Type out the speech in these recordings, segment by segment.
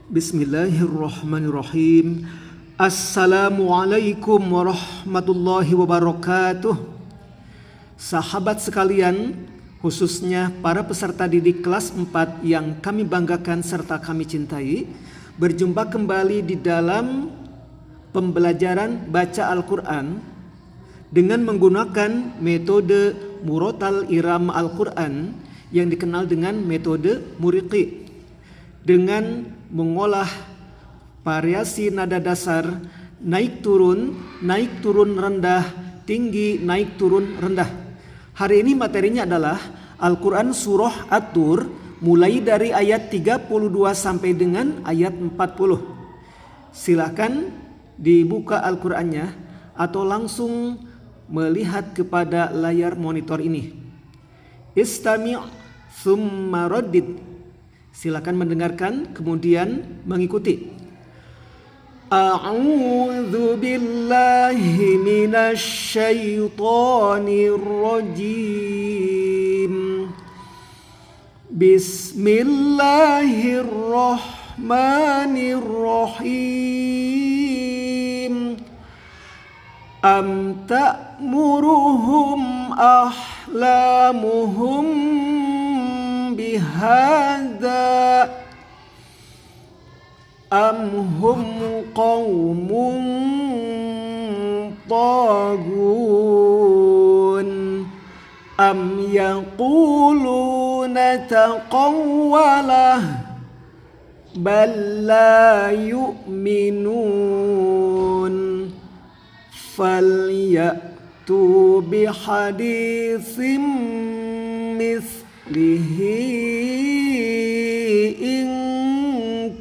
Bismillahirrahmanirrahim. Assalamualaikum warahmatullahi wabarakatuh. Sahabat sekalian, khususnya para peserta didik kelas 4 yang kami banggakan serta kami cintai, berjumpa kembali di dalam pembelajaran baca Al-Quran dengan menggunakan metode murotal iram Al-Quran yang dikenal dengan metode muriqi, dengan mengolah variasi nada dasar naik turun rendah, tinggi naik turun rendah. Hari ini materinya adalah Al-Quran surah At-Tur mulai dari ayat 32 sampai dengan ayat 40. Silakan dibuka Al-Qurannya atau langsung melihat kepada layar monitor ini. Istami' thumma raddid. Silakan mendengarkan kemudian mengikuti. A'udzu billahi minasy syaithanir rajim. Bismillahirrahmanirrahim. Am ta'muruhum ahlamuhum bihadza am hum qaumun taghun am yaquluna taqawwalah bal la yu'minun falyatu bihaditsim in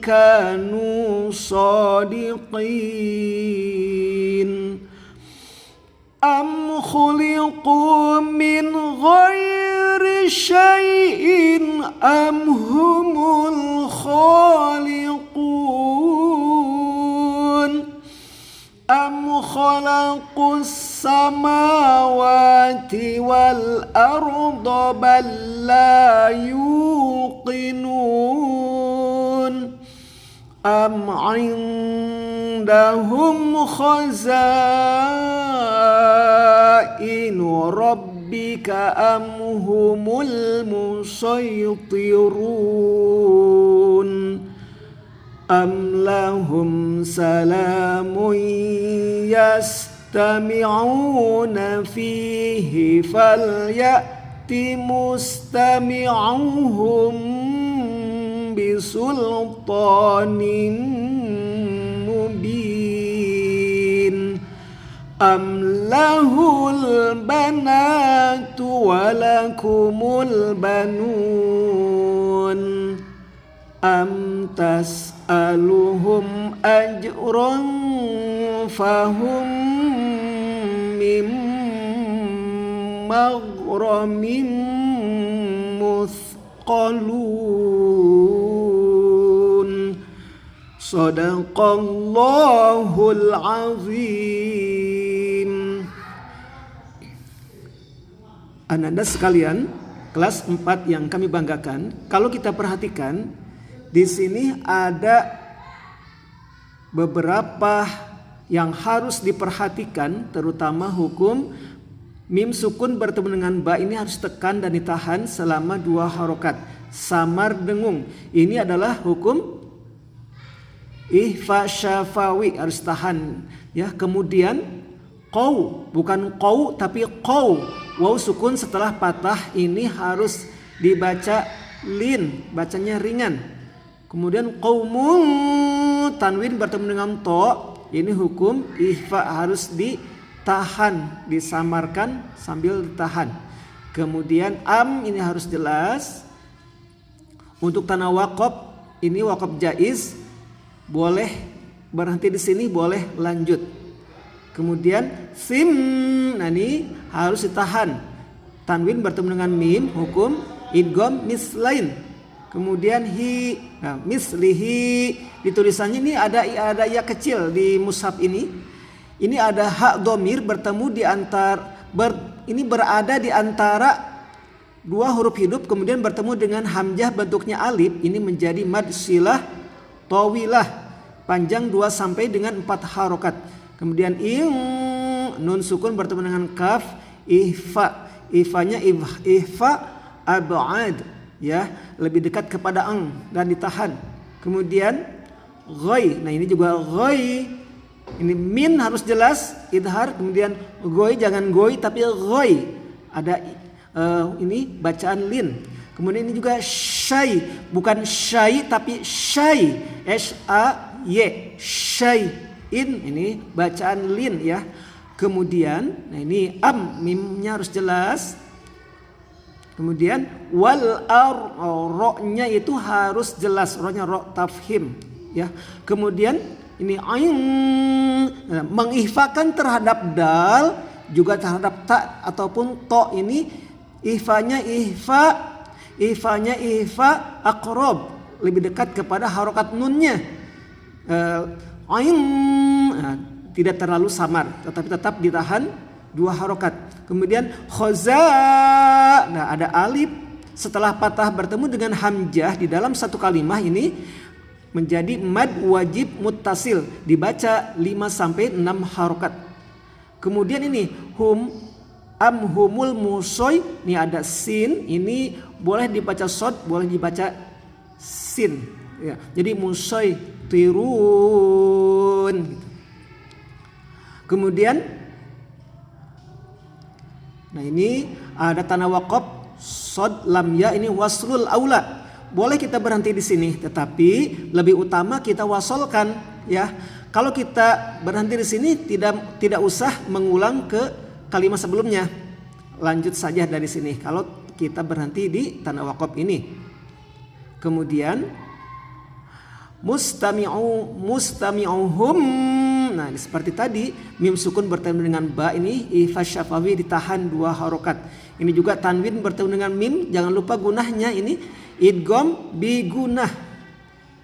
kanu sadiqin am khuliqu min ghairi syai'in am humul khaliqun am khalaqus samawati wal arda bal la yuqinun am indahum khazainu rabbika am humul musaytirun am lahum salamun yastami'una fihi falyati mustami'uhum bisultanin mubin am lahul banatu walakumul banun am tas'aluhum ajran fahum min maghramin muthqalun. Shadaqallahul azim. Anak-anak sekalian, kelas 4 yang kami banggakan, kalau kita perhatikan di sini ada beberapa yang harus diperhatikan, terutama hukum mim sukun bertemu dengan ba ini harus tekan dan ditahan selama 2 harokat. Samar dengung, ini adalah hukum ihfa syafawi, harus tahan ya. Kemudian qaw, bukan qaw tapi qaw, waw sukun setelah patah ini harus dibaca lin, bacanya ringan. Kemudian qaumun, tanwin bertemu dengan to, ini hukum ihfa harus ditahan, disamarkan sambil ditahan. Kemudian am ini harus jelas. Untuk tanah waqaf ini waqaf jaiz, boleh berhenti di sini, boleh lanjut. Kemudian sim, nah ini harus ditahan. Tanwin bertemu dengan mim, hukum idgham mislain. Kemudian hi, nah, mislihi di tulisannya ini ada ya kecil di mushaf ini. Ini ada hak dhamir bertemu di ini berada di antara 2 huruf hidup, kemudian bertemu dengan hamzah bentuknya alif, ini menjadi mad silah tawilah, panjang 2 sampai dengan 4 harokat. Kemudian nun sukun bertemu dengan kaf, ihfa, ifanya ihfa ab'ad, ya, lebih dekat kepada dan ditahan. Kemudian ghoi, nah ini juga ghoi, ini min harus jelas idhar. Kemudian ghoi, jangan ghoi tapi ghoi, ada ini bacaan lin. Kemudian ini juga syai, bukan syai tapi syai, SAY, syai in, ini bacaan lin ya. Kemudian nah ini mimnya harus jelas. Kemudian ro-nya itu harus jelas, ro-nya ro tafhim ya. Kemudian ini ain, menghifalkan terhadap dal, juga terhadap ta ataupun to, ini ihfanya ihfa aqrab, lebih dekat kepada harokat nunnya. Ain tidak terlalu samar, tetapi tetap ditahan 2 harokat. Kemudian khoza, nah ada alif setelah patah bertemu dengan hamzah di dalam satu kalimah, ini menjadi mad wajib muttasil, dibaca 5 sampai 6 harokat. Kemudian ini humul musoy, ini ada sin, ini boleh dibaca sod, boleh dibaca sin ya. Jadi musoy tirun gitu. Kemudian nah ini ada tanah waqaf sod lam ya, ini waslul aula. Boleh kita berhenti di sini, tetapi lebih utama kita wasolkan ya. Kalau kita berhenti di sini tidak usah mengulang ke kalimat sebelumnya. Lanjut saja dari sini kalau kita berhenti di tanah waqaf ini. Kemudian mustami'uhum, nah seperti tadi mim sukun bertemu dengan ba, ini ihfa syafawi ditahan 2 harokat. Ini juga tanwin bertemu dengan mim, jangan lupa gunahnya, ini idgham bi gunah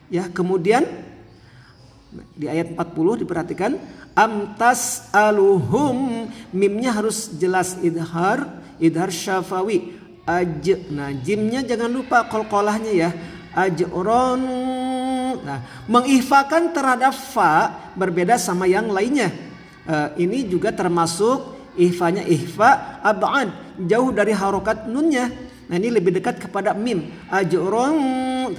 ya. Kemudian di ayat 40 diperhatikan amtas aluhum, mimnya harus jelas idhar syafawi nah jimnya jangan lupa qalqalahnya ya, ajron. Nah, menghifalkan terhadap fa berbeda sama yang lainnya. Ini juga termasuk ihfanya ihfa ab'ad, jauh dari harokat nunnya. Nah ini lebih dekat kepada mim, ajron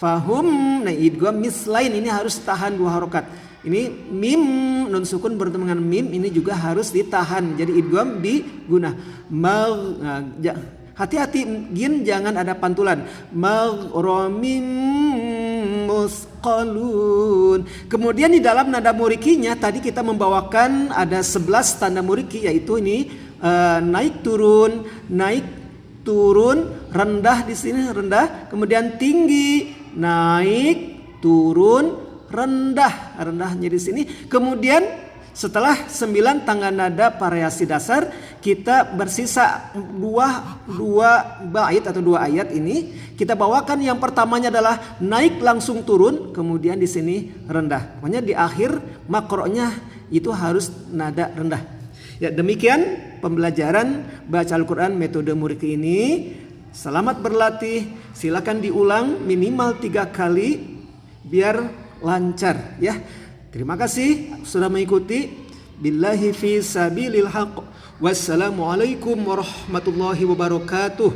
fahum. Nah idgham mislain, ini harus tahan 2 harokat. Ini mim nun sukun bertemu dengan mim, ini juga harus ditahan, jadi idgham bi gunah. Hati-hati gin jangan ada pantulan. Maghramim musqalun. Kemudian di dalam nada murikinya tadi kita membawakan ada 11 tanda muriki, yaitu ini naik turun, rendah, di sini rendah, kemudian tinggi, naik, turun, rendahnya di sini. Kemudian setelah 9 tangga nada variasi dasar, kita bersisa 2 bait atau 2 ayat ini. Kita bawakan yang pertamanya adalah naik langsung turun, kemudian di sini rendah. Pokoknya di akhir makroknya itu harus nada rendah. Ya, demikian pembelajaran baca Al-Quran metode muriki ini. Selamat berlatih, silakan diulang minimal 3 kali biar lancar ya. Terima kasih sudah mengikuti. Billahi fi sabilil haq. Wassalamualaikum warahmatullahi wabarakatuh.